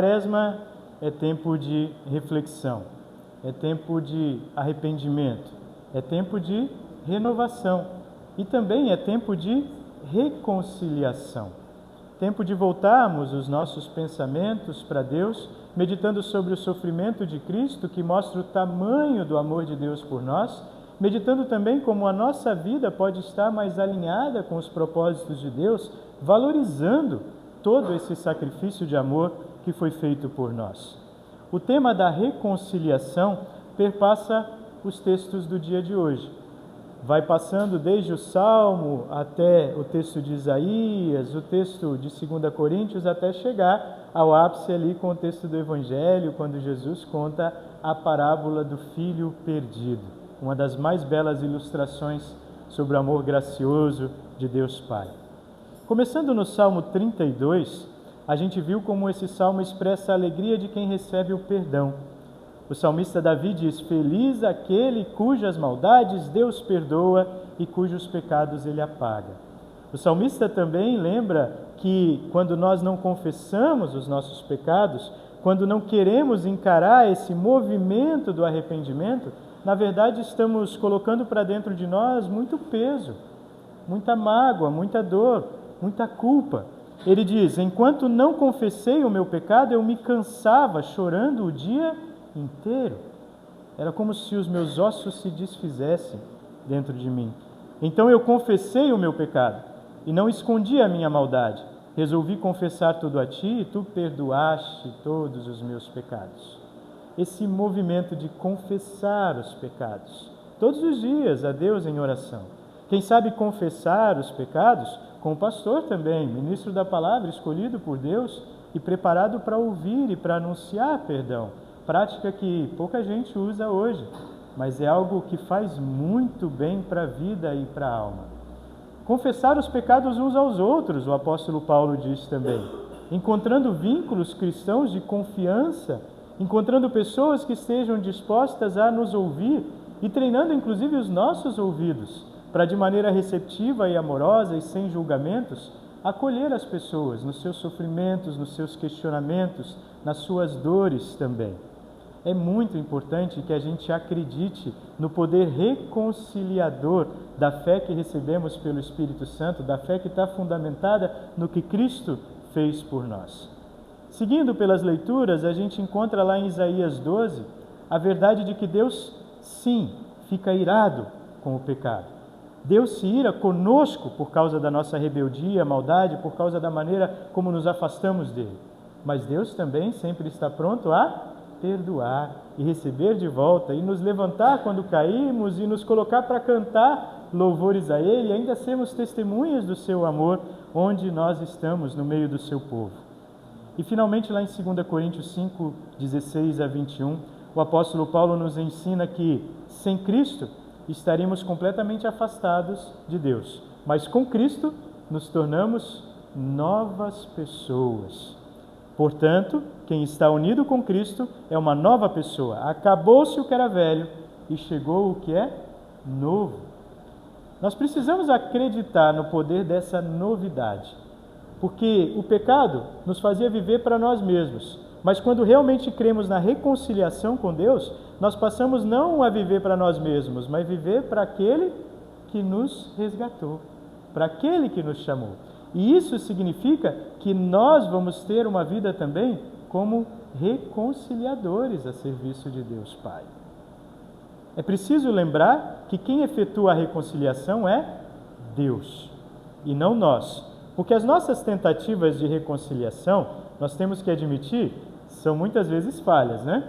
Quaresma é tempo de reflexão, é tempo de arrependimento, é tempo de renovação e também é tempo de reconciliação. Tempo de voltarmos os nossos pensamentos para Deus, meditando sobre o sofrimento de Cristo, que mostra o tamanho do amor de Deus por nós, meditando também como a nossa vida pode estar mais alinhada com os propósitos de Deus, valorizando todo esse sacrifício de amor que foi feito por nós. O tema da reconciliação perpassa os textos do dia de hoje. Vai passando desde o Salmo até o texto de Isaías, o texto de 2 Coríntios, até chegar ao ápice ali com o texto do Evangelho, quando Jesus conta a parábola do filho perdido, uma das mais belas ilustrações sobre o amor gracioso de Deus Pai. Começando no Salmo 32, a gente viu como esse salmo expressa a alegria de quem recebe o perdão. O salmista Davi diz: feliz aquele cujas maldades Deus perdoa e cujos pecados ele apaga. O salmista também lembra que quando nós não confessamos os nossos pecados, quando não queremos encarar esse movimento do arrependimento, na verdade estamos colocando para dentro de nós muito peso, muita mágoa, muita dor, muita culpa. Ele diz: enquanto não confessei o meu pecado, eu me cansava chorando o dia inteiro. Era como se os meus ossos se desfizessem dentro de mim. Então eu confessei o meu pecado e não escondi a minha maldade. Resolvi confessar tudo a ti e tu perdoaste todos os meus pecados. Esse movimento de confessar os pecados todos os dias a Deus em oração. Quem sabe confessar os pecados com o pastor também, ministro da palavra, escolhido por Deus e preparado para ouvir e para anunciar perdão. Prática que pouca gente usa hoje, mas é algo que faz muito bem para a vida e para a alma. Confessar os pecados uns aos outros, o apóstolo Paulo diz também, encontrando vínculos cristãos de confiança, encontrando pessoas que estejam dispostas a nos ouvir e treinando inclusive os nossos ouvidos, para de maneira receptiva e amorosa e sem julgamentos, acolher as pessoas nos seus sofrimentos, nos seus questionamentos, nas suas dores também. É muito importante que a gente acredite no poder reconciliador da fé que recebemos pelo Espírito Santo, da fé que está fundamentada no que Cristo fez por nós. Seguindo pelas leituras, a gente encontra lá em Isaías 12 a verdade de que Deus, sim, fica irado com o pecado. Deus se ira conosco por causa da nossa rebeldia, maldade, por causa da maneira como nos afastamos dele. Mas Deus também sempre está pronto a perdoar e receber de volta e nos levantar quando caímos e nos colocar para cantar louvores a ele e ainda sermos testemunhas do seu amor onde nós estamos no meio do seu povo. E finalmente lá em 2 Coríntios 5, 16 a 21, o apóstolo Paulo nos ensina que sem Cristo estaríamos completamente afastados de Deus, mas com Cristo nos tornamos novas pessoas. Portanto, quem está unido com Cristo é uma nova pessoa. Acabou-se o que era velho e chegou o que é novo. Nós precisamos acreditar no poder dessa novidade, porque o pecado nos fazia viver para nós mesmos, mas quando realmente cremos na reconciliação com Deus, nós passamos não a viver para nós mesmos, mas viver para aquele que nos resgatou, para aquele que nos chamou. E isso significa que nós vamos ter uma vida também como reconciliadores a serviço de Deus Pai. É preciso lembrar que quem efetua a reconciliação é Deus e não nós. Porque as nossas tentativas de reconciliação, nós temos que admitir, são muitas vezes falhas, né?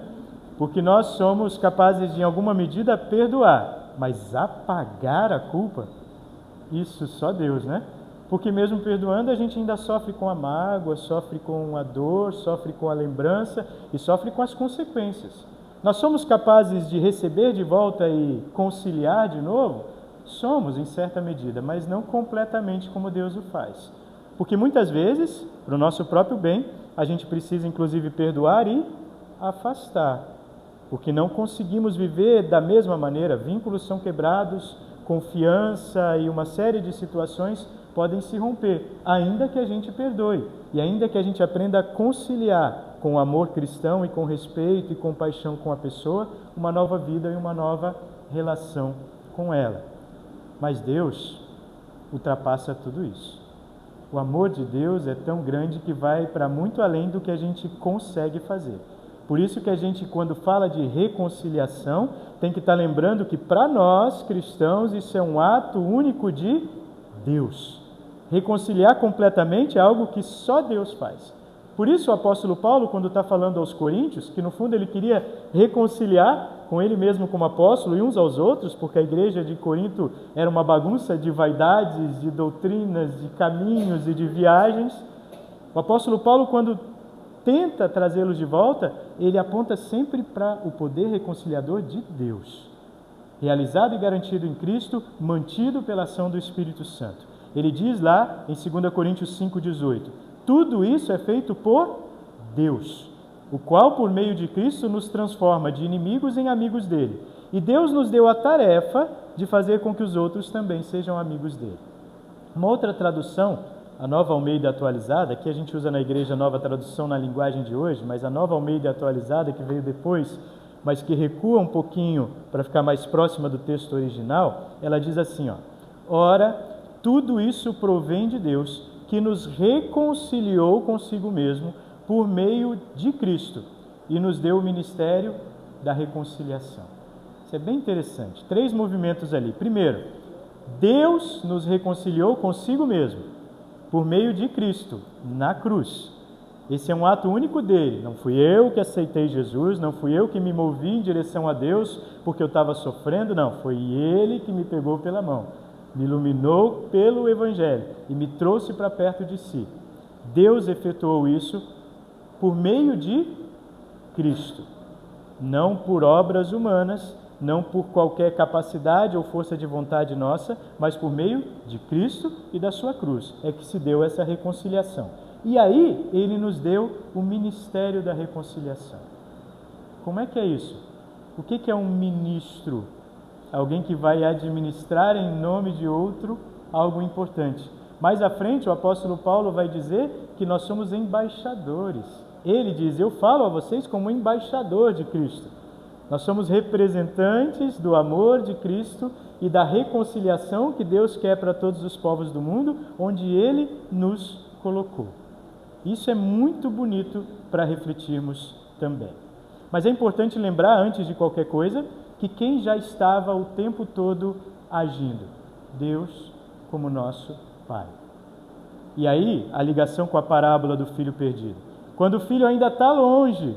Porque nós somos capazes de, em alguma medida, perdoar, mas apagar a culpa, isso só Deus, né? Porque mesmo perdoando, a gente ainda sofre com a mágoa, sofre com a dor, sofre com a lembrança e sofre com as consequências. Nós somos capazes de receber de volta e conciliar de novo? Somos, em certa medida, mas não completamente como Deus o faz. Porque muitas vezes, para o nosso próprio bem, a gente precisa inclusive perdoar e afastar. Porque não conseguimos viver da mesma maneira, vínculos são quebrados, confiança e uma série de situações podem se romper, ainda que a gente perdoe e ainda que a gente aprenda a conciliar com o amor cristão e com respeito e compaixão com a pessoa, uma nova vida e uma nova relação com ela. Mas Deus ultrapassa tudo isso. O amor de Deus é tão grande que vai para muito além do que a gente consegue fazer. Por isso que a gente, quando fala de reconciliação, tem que estar lembrando que para nós, cristãos, isso é um ato único de Deus. Reconciliar completamente é algo que só Deus faz. Por isso o apóstolo Paulo, quando está falando aos coríntios, que no fundo ele queria reconciliar com ele mesmo como apóstolo e uns aos outros, porque a igreja de Corinto era uma bagunça de vaidades, de doutrinas, de caminhos e de viagens. O apóstolo Paulo, quando tenta trazê-los de volta, ele aponta sempre para o poder reconciliador de Deus, realizado e garantido em Cristo, mantido pela ação do Espírito Santo. Ele diz lá em 2 Coríntios 5,18, tudo isso é feito por Deus, o qual por meio de Cristo nos transforma de inimigos em amigos dele. E Deus nos deu a tarefa de fazer com que os outros também sejam amigos dele. Uma outra tradução, a Nova Almeida Atualizada, que a gente usa na igreja Nova Tradução na linguagem de hoje, mas a Nova Almeida Atualizada, que veio depois, mas que recua um pouquinho para ficar mais próxima do texto original, ela diz assim, ora, tudo isso provém de Deus, que nos reconciliou consigo mesmo por meio de Cristo e nos deu o ministério da reconciliação. Isso é bem interessante. 3 movimentos ali. Primeiro, Deus nos reconciliou consigo mesmo por meio de Cristo, na cruz. Esse é um ato único dele. Não fui eu que aceitei Jesus, não fui eu que me movi em direção a Deus porque eu estava sofrendo, não. Foi ele que me pegou pela mão, me iluminou pelo Evangelho e me trouxe para perto de si. Deus efetuou isso por meio de Cristo, não por obras humanas, não por qualquer capacidade ou força de vontade nossa, mas por meio de Cristo e da sua cruz, é que se deu essa reconciliação. E aí, ele nos deu o ministério da reconciliação. Como é que é isso? O que é um ministro? Alguém que vai administrar em nome de outro algo importante. Mais à frente, o apóstolo Paulo vai dizer que nós somos embaixadores. Ele diz, eu falo a vocês como embaixador de Cristo. Nós somos representantes do amor de Cristo e da reconciliação que Deus quer para todos os povos do mundo, onde Ele nos colocou. Isso é muito bonito para refletirmos também. Mas é importante lembrar, antes de qualquer coisa, que quem já estava o tempo todo agindo? Deus como nosso Pai. E aí, a ligação com a parábola do filho perdido. Quando o filho ainda está longe,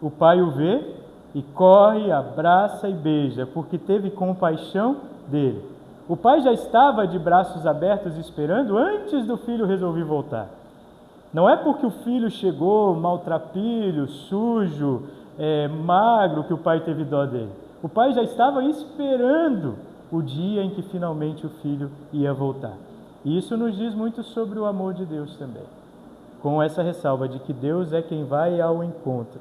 o pai o vê e corre, abraça e beija, porque teve compaixão dele. O pai já estava de braços abertos esperando antes do filho resolver voltar. Não é porque o filho chegou maltrapilho, sujo, magro, que o pai teve dó dele. O pai já estava esperando o dia em que finalmente o filho ia voltar. E isso nos diz muito sobre o amor de Deus também, com essa ressalva de que Deus é quem vai ao encontro.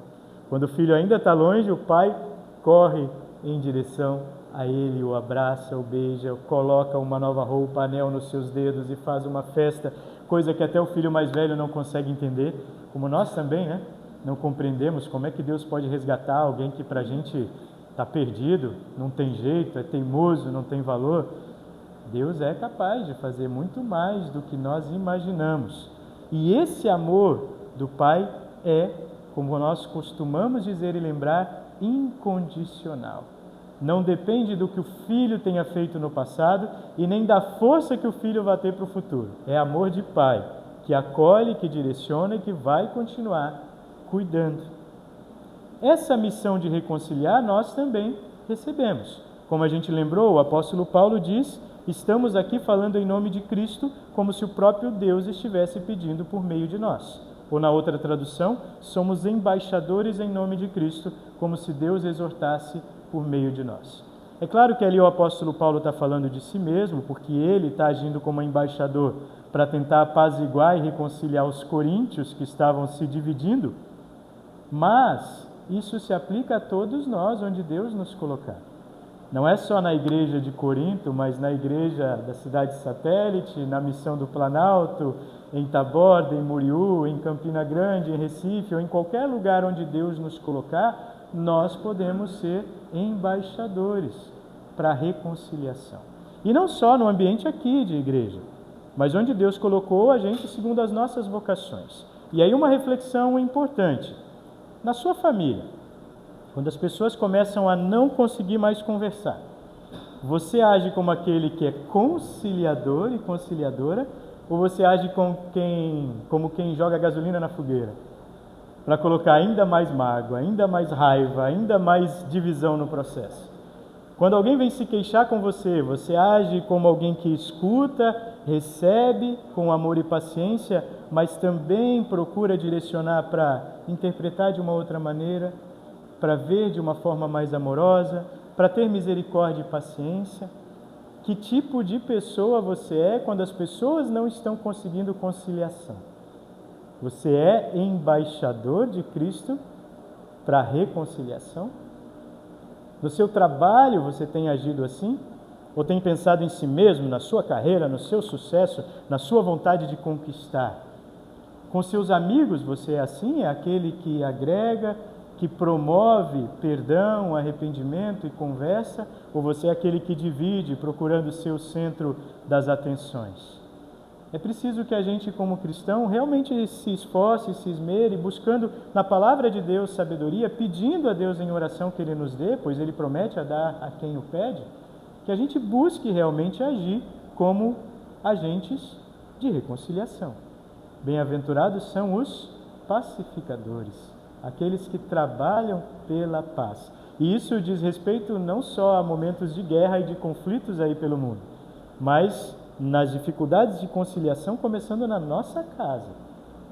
Quando o filho ainda está longe, o pai corre em direção a ele, o abraça, o beija, coloca uma nova roupa, anel nos seus dedos e faz uma festa, coisa que até o filho mais velho não consegue entender, como nós também, né? Não compreendemos como é que Deus pode resgatar alguém que para a gente está perdido, não tem jeito, é teimoso, não tem valor. Deus é capaz de fazer muito mais do que nós imaginamos. E esse amor do Pai é, como nós costumamos dizer e lembrar, incondicional. Não depende do que o filho tenha feito no passado e nem da força que o filho vai ter para o futuro. É amor de Pai, que acolhe, que direciona e que vai continuar cuidando. Essa missão de reconciliar nós também recebemos. Como a gente lembrou, o apóstolo Paulo diz, estamos aqui falando em nome de Cristo, como se o próprio Deus estivesse pedindo por meio de nós. Ou na outra tradução, somos embaixadores em nome de Cristo, como se Deus exortasse por meio de nós. É claro que ali o apóstolo Paulo está falando de si mesmo, porque ele está agindo como embaixador para tentar apaziguar e reconciliar os coríntios que estavam se dividindo, mas isso se aplica a todos nós, onde Deus nos colocar. Não é só na igreja de Corinto, mas na igreja da cidade satélite, na missão do Planalto, em Taborda, em Muriú, em Campina Grande, em Recife, ou em qualquer lugar onde Deus nos colocar, nós podemos ser embaixadores para a reconciliação. E não só no ambiente aqui de igreja, mas onde Deus colocou a gente segundo as nossas vocações. E aí uma reflexão importante. Na sua família, quando as pessoas começam a não conseguir mais conversar, você age como aquele que é conciliador e conciliadora, ou você age como quem joga gasolina na fogueira, para colocar ainda mais mágoa, ainda mais raiva, ainda mais divisão no processo? Quando alguém vem se queixar com você, você age como alguém que escuta, recebe com amor e paciência, mas também procura direcionar para interpretar de uma outra maneira, para ver de uma forma mais amorosa, para ter misericórdia e paciência? Que tipo de pessoa você é quando as pessoas não estão conseguindo conciliação? Você é embaixador de Cristo para a reconciliação? No seu trabalho você tem agido assim? Ou tem pensado em si mesmo, na sua carreira, no seu sucesso, na sua vontade de conquistar? Com seus amigos você é assim? É aquele que agrega, que promove perdão, arrependimento e conversa? Ou você é aquele que divide, procurando ser o centro das atenções? É preciso que a gente, como cristão, realmente se esforce, se esmere, buscando na palavra de Deus sabedoria, pedindo a Deus em oração que Ele nos dê, pois Ele promete a dar a quem o pede, que a gente busque realmente agir como agentes de reconciliação. Bem-aventurados são os pacificadores, aqueles que trabalham pela paz. E isso diz respeito não só a momentos de guerra e de conflitos aí pelo mundo, mas nas dificuldades de conciliação, começando na nossa casa,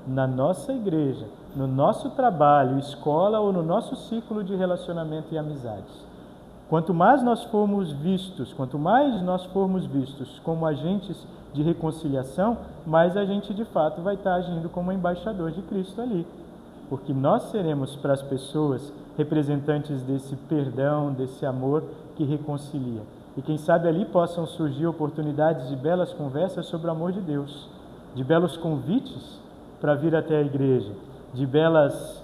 na nossa igreja, no nosso trabalho, escola ou no nosso ciclo de relacionamento e amizades. Quanto mais nós formos vistos como agentes de reconciliação, mais a gente de fato vai estar agindo como embaixador de Cristo ali. Porque nós seremos para as pessoas representantes desse perdão, desse amor que reconcilia. E quem sabe ali possam surgir oportunidades de belas conversas sobre o amor de Deus, de belos convites para vir até a igreja, de belas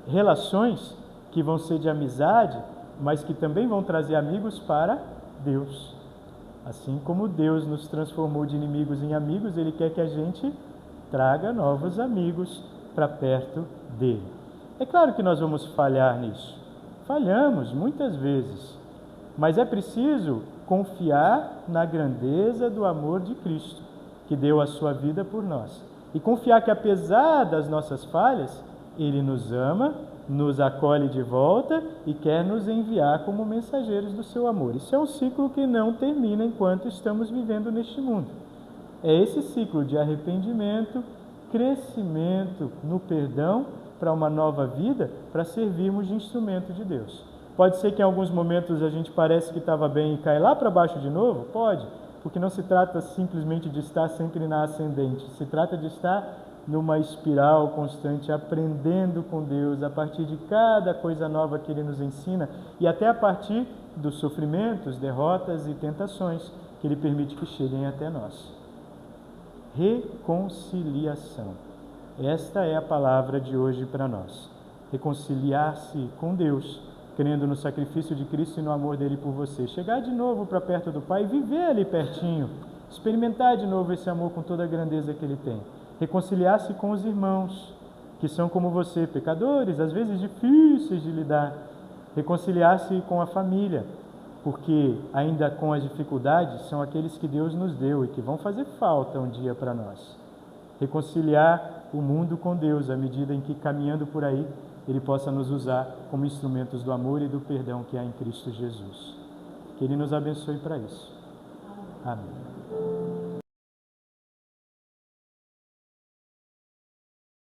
relações que vão ser de amizade, mas que também vão trazer amigos para Deus. Assim como Deus nos transformou de inimigos em amigos, Ele quer que a gente traga novos amigos para perto dele. É claro que nós vamos falhar nisso. Falhamos muitas vezes. Mas é preciso confiar na grandeza do amor de Cristo, que deu a sua vida por nós. E confiar que apesar das nossas falhas, Ele nos ama, nos acolhe de volta e quer nos enviar como mensageiros do seu amor. Isso é um ciclo que não termina enquanto estamos vivendo neste mundo. É esse ciclo de arrependimento, crescimento no perdão para uma nova vida, para servirmos de instrumento de Deus. Pode ser que em alguns momentos a gente parece que estava bem e cai lá para baixo de novo? Pode, porque não se trata simplesmente de estar sempre na ascendente, se trata de estar numa espiral constante, aprendendo com Deus a partir de cada coisa nova que Ele nos ensina e até a partir dos sofrimentos, derrotas e tentações que Ele permite que cheguem até nós. Reconciliação. Esta é a palavra de hoje para nós. Reconciliar-se com Deus, crendo no sacrifício de Cristo e no amor dele por você. Chegar de novo para perto do Pai, viver ali pertinho, experimentar de novo esse amor com toda a grandeza que Ele tem. Reconciliar-se com os irmãos, que são como você, pecadores, às vezes difíceis de lidar. Reconciliar-se com a família, porque ainda com as dificuldades, são aqueles que Deus nos deu e que vão fazer falta um dia para nós. Reconciliar o mundo com Deus, à medida em que, caminhando por aí, Ele possa nos usar como instrumentos do amor e do perdão que há em Cristo Jesus. Que Ele nos abençoe para isso. Amém.